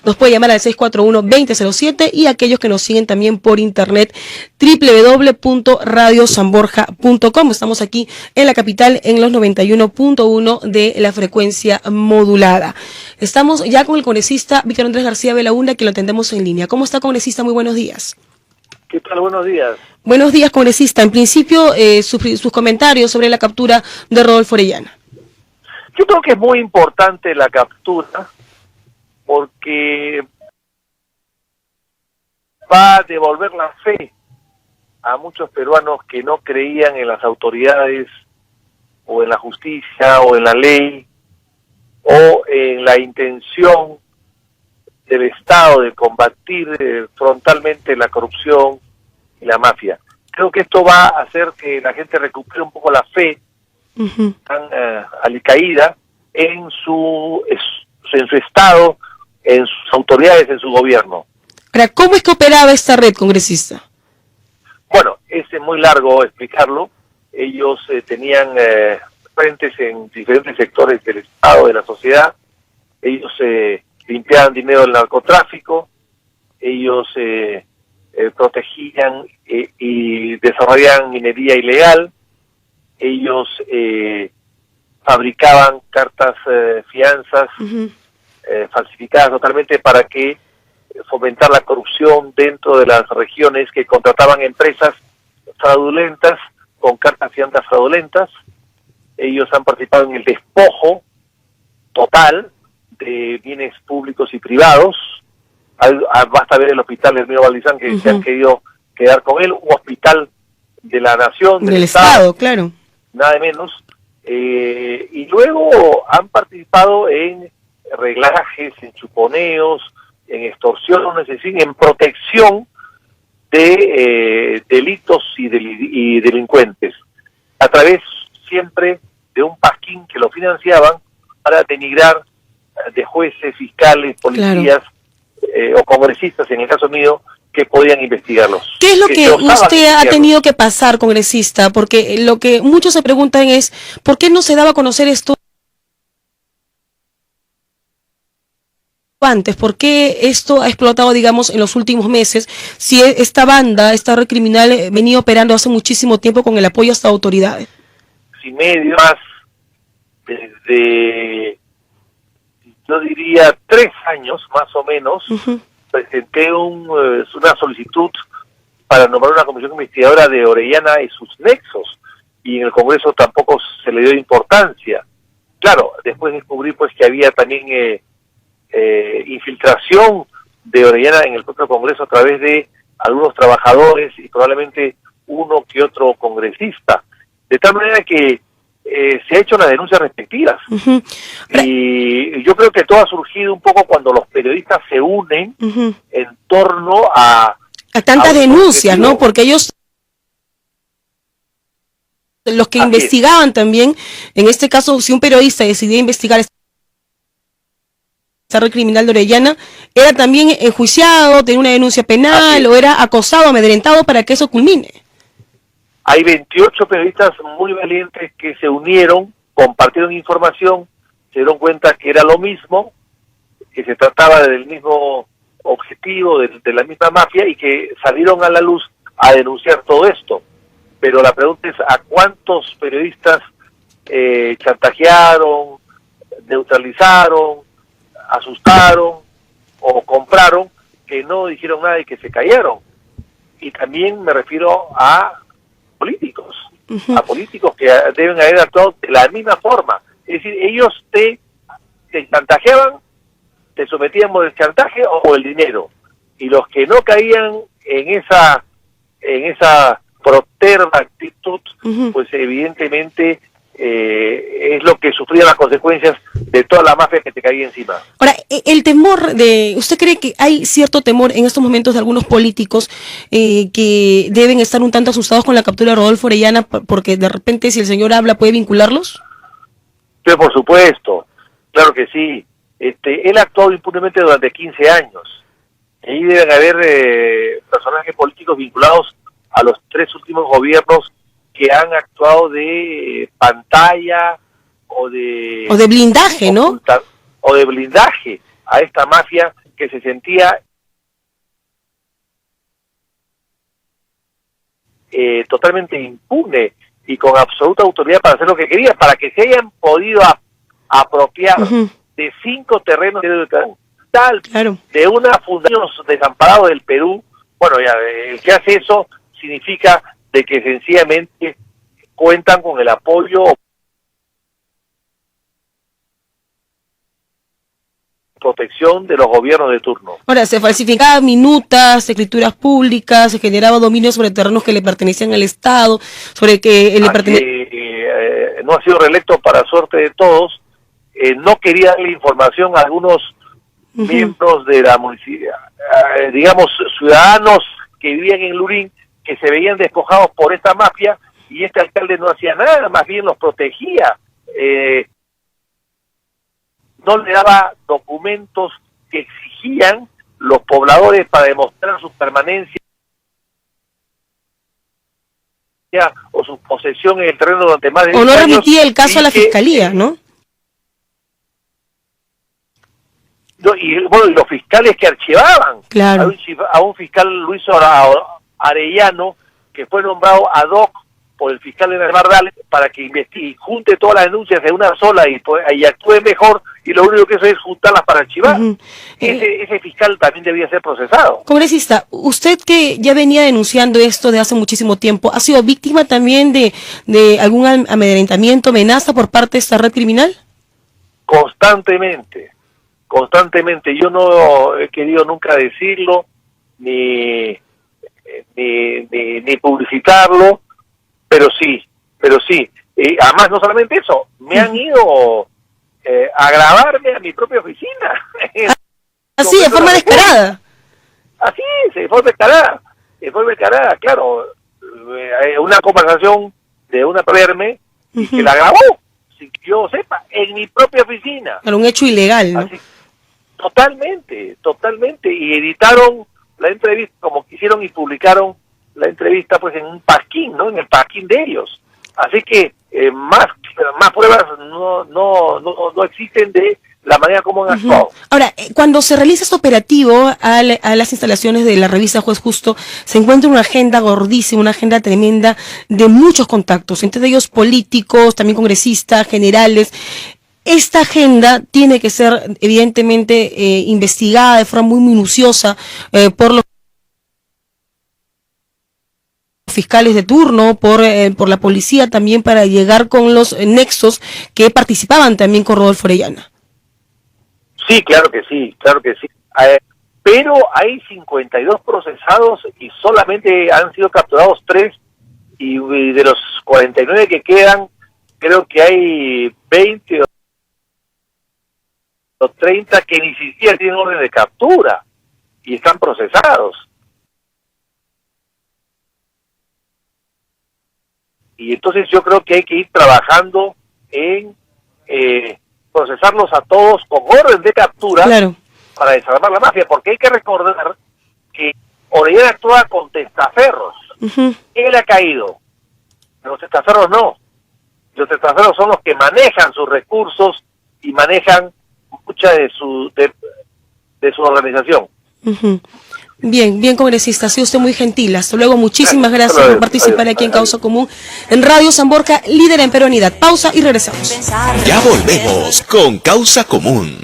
nos puede llamar al 641-2007 y aquellos que nos siguen también por internet www.radiosanborja.com. Estamos aquí en la capital en los 91.1 de la frecuencia modulada. Estamos ya con el congresista Víctor Andrés García Belaúnde, que lo atendemos en línea. ¿Cómo está, congresista? Muy buenos días. ¿Qué tal? Buenos días. Buenos días, congresista. En principio, sus comentarios sobre la captura de Rodolfo Orellana. Yo creo que es muy importante la captura porque va a devolver la fe a muchos peruanos que no creían en las autoridades o en la justicia o en la ley o en la intención del Estado de combatir frontalmente la corrupción y la mafia. Creo que esto va a hacer que la gente recupere un poco la fe tan alicaída en su Estado, en sus autoridades, en su gobierno. Ahora, ¿cómo es que operaba esta red, congresista? Bueno, es muy largo explicarlo. Ellos tenían frentes en diferentes sectores del Estado, de la sociedad. Ellos limpiaban dinero del narcotráfico. Ellos protegían y desarrollaban minería ilegal. Ellos fabricaban cartas fianzas falsificadas totalmente para que fomentar la corrupción dentro de las regiones que contrataban empresas fraudulentas con cartas fianzas fraudulentas. Ellos han participado en el despojo total de bienes públicos y privados. Basta ver el hospital del Mío Valdizán que se han querido quedar con él, un hospital de la nación, del Estado, claro. Nada de menos. Y luego han participado en reglajes, en chuponeos, en extorsiones, es decir, en protección de delitos y delincuentes, a través siempre de un pasquín que lo financiaban para denigrar de jueces, fiscales, policías, o congresistas, en el caso mío, que podían investigarlos. ¿Qué es lo que usted ha tenido que pasar, congresista? Porque lo que muchos se preguntan es, ¿por qué no se daba a conocer esto antes? ¿Por qué esto ha explotado, digamos, en los últimos meses? Si esta banda, esta red criminal, venía operando hace muchísimo tiempo con el apoyo hasta autoridades. Y medio más, desde, yo diría, 3 años más o menos, presenté una solicitud para nombrar una comisión investigadora de Orellana y sus nexos, y en el Congreso tampoco se le dio importancia. Claro, después descubrí pues que había también infiltración de Orellana en el propio Congreso a través de algunos trabajadores y probablemente uno que otro congresista, de tal manera que se ha hecho las denuncias respectivas. Y yo creo que todo ha surgido un poco cuando los periodistas se unen en torno a tantas denuncias, ¿no? Porque ellos, los que investigaban también, en este caso, si un periodista decidía investigar esta red criminal de Orellana, era también enjuiciado, tenía una denuncia penal o era acosado, amedrentado para que eso culmine. Hay 28 periodistas muy valientes que se unieron, compartieron información, se dieron cuenta que era lo mismo, que se trataba del mismo objetivo, de la misma mafia, y que salieron a la luz a denunciar todo esto. Pero la pregunta es, ¿a cuántos periodistas chantajearon, neutralizaron, asustaron o compraron que no dijeron nada y que se cayeron? Y también me refiero a políticos, a políticos que deben haber actuado de la misma forma. Es decir, ellos te chantajeaban, te sometían por el chantaje o por el dinero, y los que no caían en esa proterva actitud, pues evidentemente es lo que sufría las consecuencias de toda la mafia que te caía encima. Ahora, el temor ¿usted cree que hay cierto temor en estos momentos de algunos políticos que deben estar un tanto asustados con la captura de Rodolfo Orellana, porque de repente si el señor habla puede vincularlos? Sí, por supuesto, claro que sí. Él ha actuado impunemente durante 15 años. Ahí deben haber personajes políticos vinculados a los 3 últimos gobiernos que han actuado de pantalla o de blindaje, ¿no? O de blindaje a esta mafia que se sentía totalmente impune y con absoluta autoridad para hacer lo que quería, para que se hayan podido apropiar de 5 terrenos tal de una fundación desamparado del Perú. Bueno, ya, el que hace eso significa de que sencillamente cuentan con el apoyo, protección de los gobiernos de turno. Ahora, se falsificaban minutas, escrituras públicas, se generaba dominio sobre terrenos que le pertenecían al Estado, sobre que no ha sido reelecto para suerte de todos. No quería darle información a algunos miembros de la municipalidad, digamos, ciudadanos que vivían en Lurín, que se veían despojados por esta mafia, y este alcalde no hacía nada, más bien los protegía. No le daba documentos que exigían los pobladores para demostrar su permanencia o su posesión en el terreno durante más de 10 años. O no remitía el caso a la fiscalía, ¿no? Y bueno, y los fiscales que archivaban. Claro. A un fiscal, Luis Arellano, que fue nombrado ad hoc por el fiscal de Bardal para que investigue y junte todas las denuncias de una sola y actúe mejor, y lo único que hace es juntarlas para archivar. Ese fiscal también debía ser procesado. Congresista, usted que ya venía denunciando esto de hace muchísimo tiempo, ¿ha sido víctima también de algún amedrentamiento, amenaza por parte de esta red criminal? Constantemente. Yo no he querido nunca decirlo, ni publicitarlo, pero sí. Además, no solamente eso, me han ido a grabarme a mi propia oficina. Así, de forma descarada. Así, de forma descarada, claro. Una conversación de una verme y que la grabó, sin que yo sepa, en mi propia oficina. Era un hecho ilegal, ¿no? Así, totalmente, y editaron la entrevista como quisieron y publicaron la entrevista pues en un pasquín, ¿no? En el pasquín de ellos. Así que más pruebas no existen de la manera como han actuado. Ahora, cuando se realiza este operativo a las instalaciones de la revista Juez Justo, se encuentra una agenda gordísima, una agenda tremenda de muchos contactos, entre ellos políticos, también congresistas, generales. Esta agenda tiene que ser evidentemente investigada de forma muy minuciosa por los fiscales de turno, por la policía también, para llegar con los nexos que participaban también con Rodolfo Orellana. Sí, claro que sí. Pero hay 52 procesados y solamente han sido capturados 3, y de los 49 que quedan, creo que hay 20 o 30 que ni siquiera tienen orden de captura y están procesados. Y entonces yo creo que hay que ir trabajando en procesarlos a todos con orden de captura, claro, para desarmar la mafia, porque hay que recordar que Orellana actúa con testaferros. Él ha caído, los testaferros no. Los testaferros son los que manejan sus recursos y manejan mucha de su organización. Bien, congresista, ha sido usted muy gentil. Hasta luego, muchísimas gracias por participar aquí en Causa Común, en Radio San Borja, líder en peruanidad. Pausa y regresamos. Ya volvemos con Causa Común.